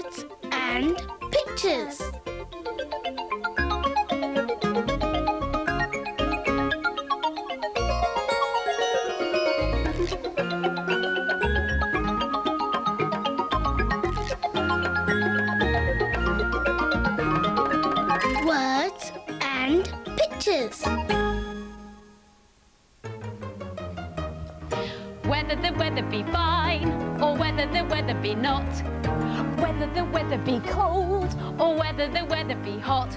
Words and pictures. Words and pictures. Whether the weather be fine or whether the weather be not, whether the weather be cold or whether the weather be hot,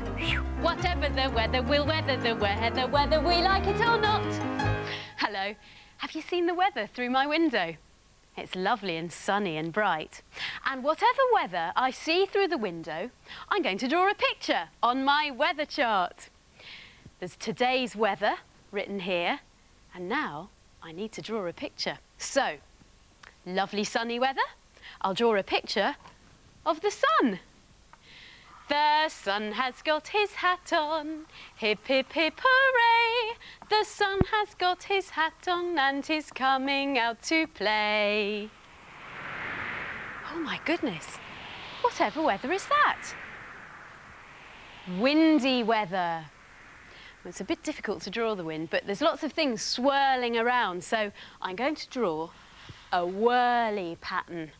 whatever the weather, we'll weather the weather, whether we like it or not. Hello, have you seen the weather through my window? It's lovely and sunny and bright. And whatever weather I see through the window, I'm going to draw a picture on my weather chart. There's today's weather written here, and now I need to draw a picture. So, lovely sunny weather. I'll draw a picture of the sun. The sun has got his hat on, hip, hip, hip, hooray! The sun has got his hat on and he's coming out to play. Oh my goodness, whatever weather is that? Windy weather. Well, it's a bit difficult to draw the wind, but there's lots of things swirling around, so I'm going to draw a whirly pattern.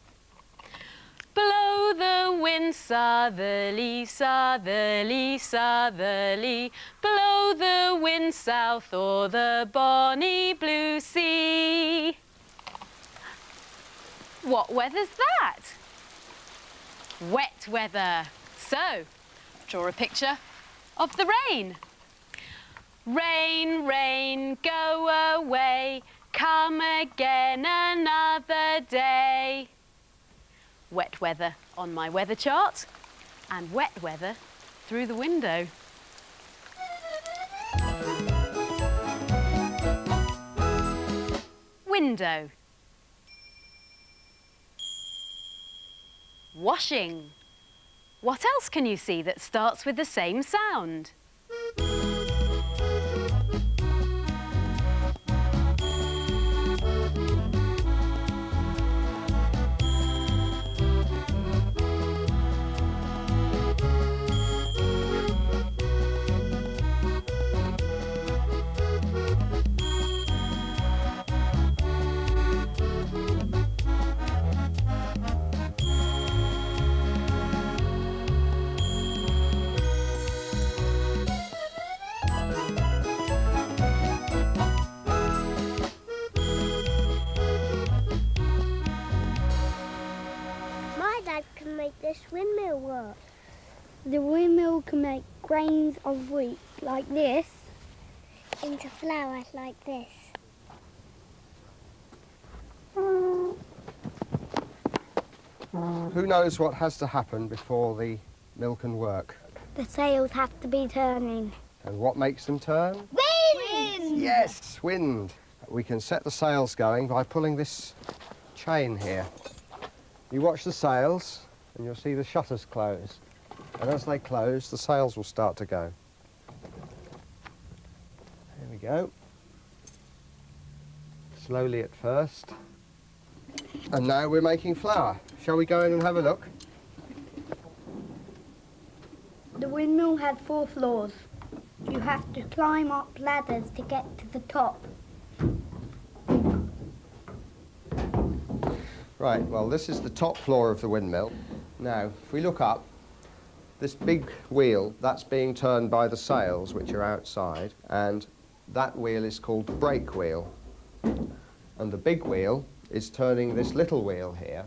Blow the wind southerly, southerly, southerly. Blow the wind south o'er the bonny blue sea. What weather's that? Wet weather. So, draw a picture of the rain. Rain, rain, go away. Come again another day. Wet weather on my weather chart and wet weather through the window. Window. Washing. What else can you see that starts with the same sound? Can make this windmill work. The windmill can make grains of wheat like this Into flowers like this. Who knows what has to happen before the mill can work? The sails have to be turning. And what makes them turn? Wind! Yes, wind. We can set the sails going by pulling this chain here. You watch the sails and you'll see the shutters close. And as they close, the sails will start to go. There we go. Slowly at first. And now we're making flour. Shall we go in and have a look? The windmill had 4 floors. You have to climb up ladders to get to the top. Right, well, this is the top floor of the windmill. Now, if we look up, this big wheel, that's being turned by the sails, which are outside, and that wheel is called the brake wheel. And the big wheel is turning this little wheel here,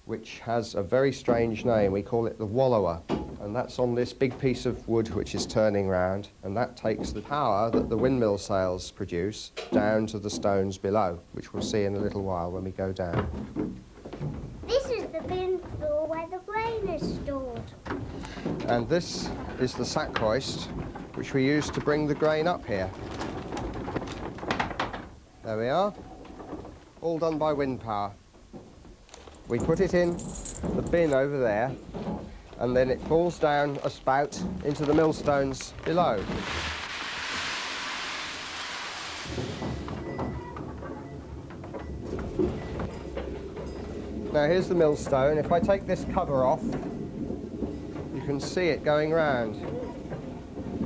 which has a very strange name. We call it the wallower. And that's on this big piece of wood which is turning round, and that takes the power that the windmill sails produce down to the stones below, which we'll see in a little while when we go down. This is the bin floor where the grain is stored. And this is the sack hoist, which we use to bring the grain up here. There we are, all done by wind power. We put it in the bin over there, and then it falls down a spout into the millstones below. Now here's the millstone. If I take this cover off, you can see it going round.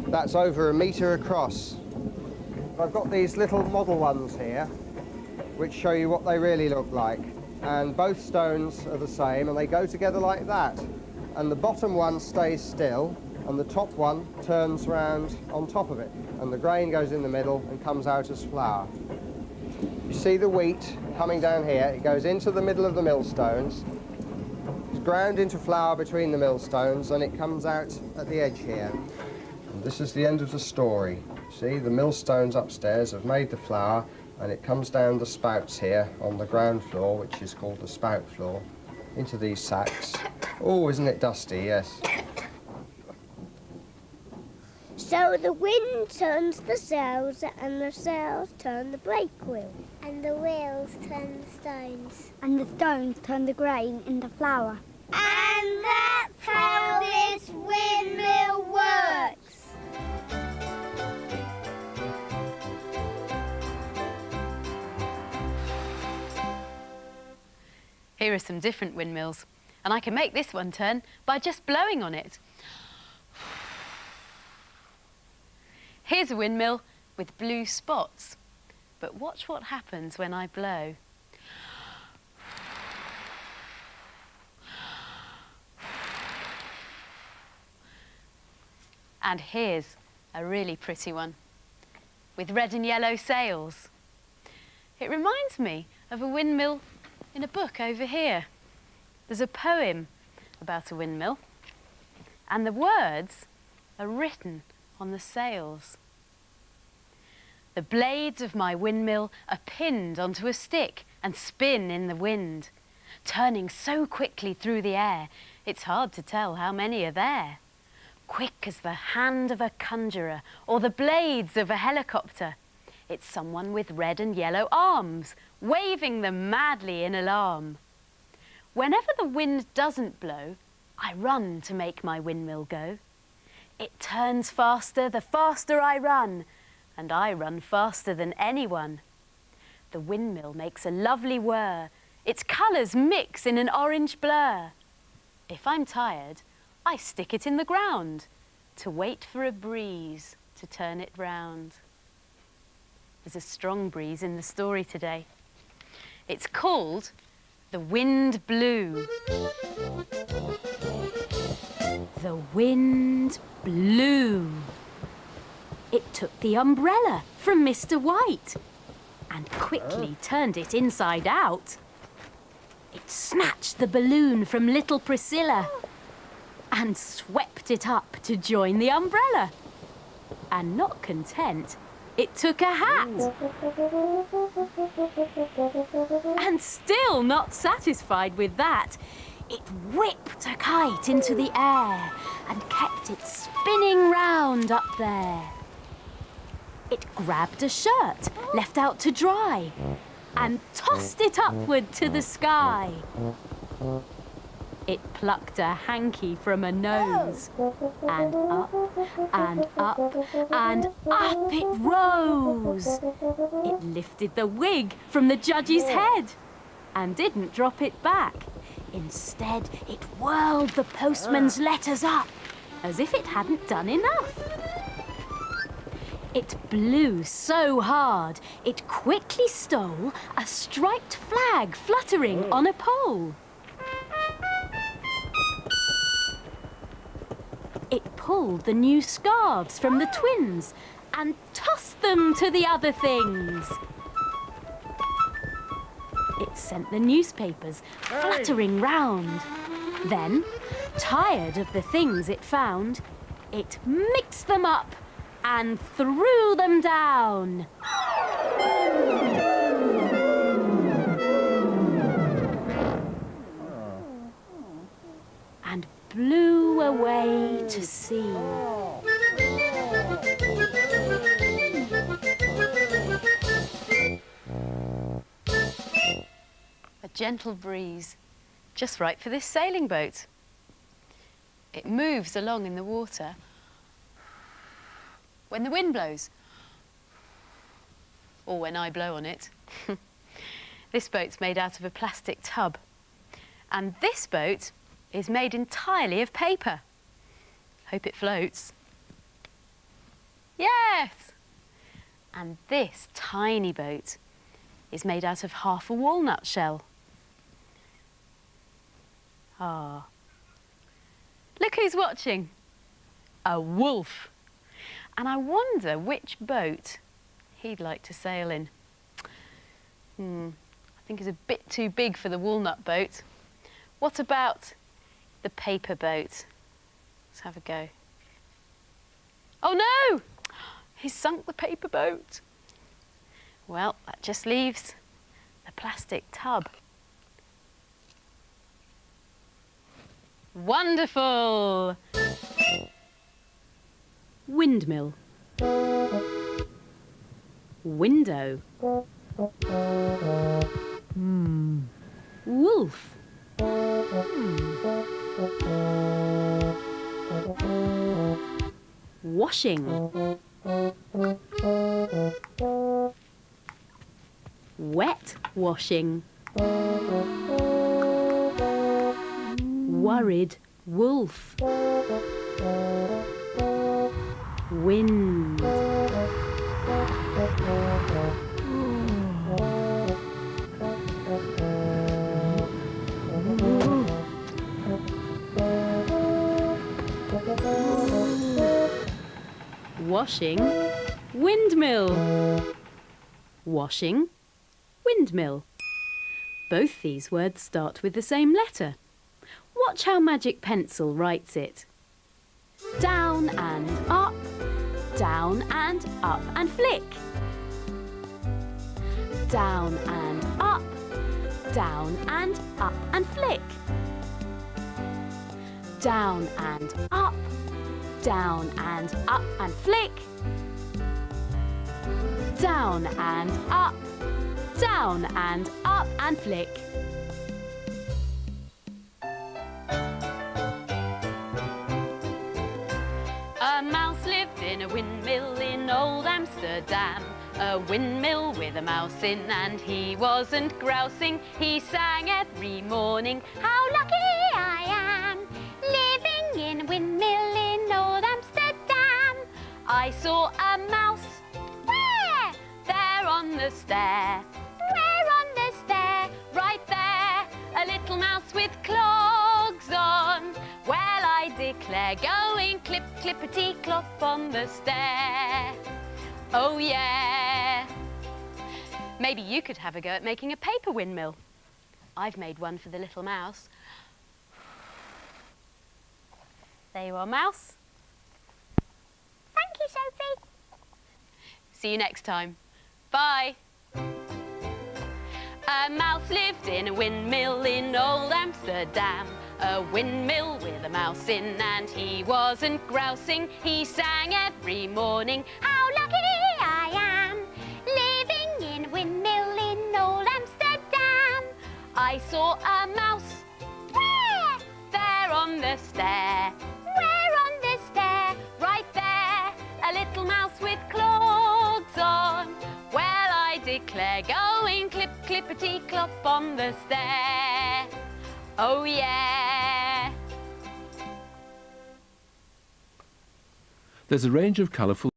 That's over 1 metre across. I've got these little model ones here, which show you what they really look like. And both stones are the same, and they go together like that. And the bottom one stays still, and the top one turns round on top of it. And the grain goes in the middle and comes out as flour. You see the wheat coming down here, it goes into the middle of the millstones, it's ground into flour between the millstones, and it comes out at the edge here. And this is the end of the story. See, the millstones upstairs have made the flour, and it comes down the spouts here on the ground floor, which is called the spout floor, into these sacks. Oh, isn't it dusty? Yes. So the wind turns the sails, and the sails turn the brake wheel. And the wheels turn the stones. And the stones turn the grain into flour. And that's how this windmill works. Here are some different windmills, and I can make this one turn by just blowing on it. Here's a windmill with blue spots, but watch what happens when I blow. And here's a really pretty one with red and yellow sails. It reminds me of a windmill in a book over here. There's a poem about a windmill, and the words are written on the sails. The blades of my windmill are pinned onto a stick and spin in the wind, turning so quickly through the air, it's hard to tell how many are there. Quick as the hand of a conjurer or the blades of a helicopter, it's someone with red and yellow arms, waving them madly in alarm. Whenever the wind doesn't blow, I run to make my windmill go. It turns faster the faster I run, and I run faster than anyone. The windmill makes a lovely whir. Its colours mix in an orange blur. If I'm tired, I stick it in the ground to wait for a breeze to turn it round. There's a strong breeze in the story today. It's called The Wind Blew. The wind blew. It took the umbrella from Mr. White and quickly turned it inside out. It snatched the balloon from little Priscilla and swept it up to join the umbrella. And not content, it took a hat. And still not satisfied with that, it whipped a kite into the air and kept it spinning round up there. It grabbed a shirt left out to dry and tossed it upward to the sky. It plucked a hanky from a nose, and up and up and up it rose. It lifted the wig from the judge's head and didn't drop it back. Instead, it whirled the postman's letters up as if it hadn't done enough. It blew so hard, it quickly stole a striped flag fluttering on a pole. It pulled the new scarves from the twins and tossed them to the other things. It sent the newspapers fluttering round. Then, tired of the things it found, it mixed them up and threw them down. And blew away to sea. A gentle breeze, just right for this sailing boat. It moves along in the water when the wind blows, or when I blow on it. This boat's made out of a plastic tub, And this boat is made entirely of paper. Hope it floats. Yes! And this tiny boat is made out of half a walnut shell. Ah. Look who's watching. A wolf. And I wonder which boat he'd like to sail in. I think it's a bit too big for the walnut boat. What about the paper boat? Let's have a go. Oh no! He's sunk the paper boat. Well, that just leaves the plastic tub. Wonderful! Windmill. Window. Wolf. Washing. Wet washing. Worried wolf. Wind. Washing, windmill. Washing, windmill. Both these words start with the same letter. Watch how Magic Pencil writes it. Down and up and flick. Down and up and flick. Down and up and flick. Down and up and flick. A mouse lived in a windmill in old Amsterdam. A windmill with a mouse in, and he wasn't grousing. He sang every morning, "How lucky I am, living in a windmill in old Amsterdam." I saw a mouse. Where? There on the stair. Where on the stair? Right there. A little mouse with clogs on. Well, I declare, going clip, clippity, clop on the stair. Oh, yeah. Maybe you could have a go at making a paper windmill. I've made one for the little mouse. There you are, mouse. Thank you, Sophie. See you next time. Bye. A mouse lived in a windmill in old Amsterdam. A windmill with a mouse in, and he wasn't grousing. He sang every morning, "How lucky I am, living in a windmill in old Amsterdam." I saw a mouse. Where? There on the stair. Where on the stair? Right there. A little mouse with clogs on. Well, I declare, going clip, clippity, clop on the stair. Oh, yeah. There's a range of colourful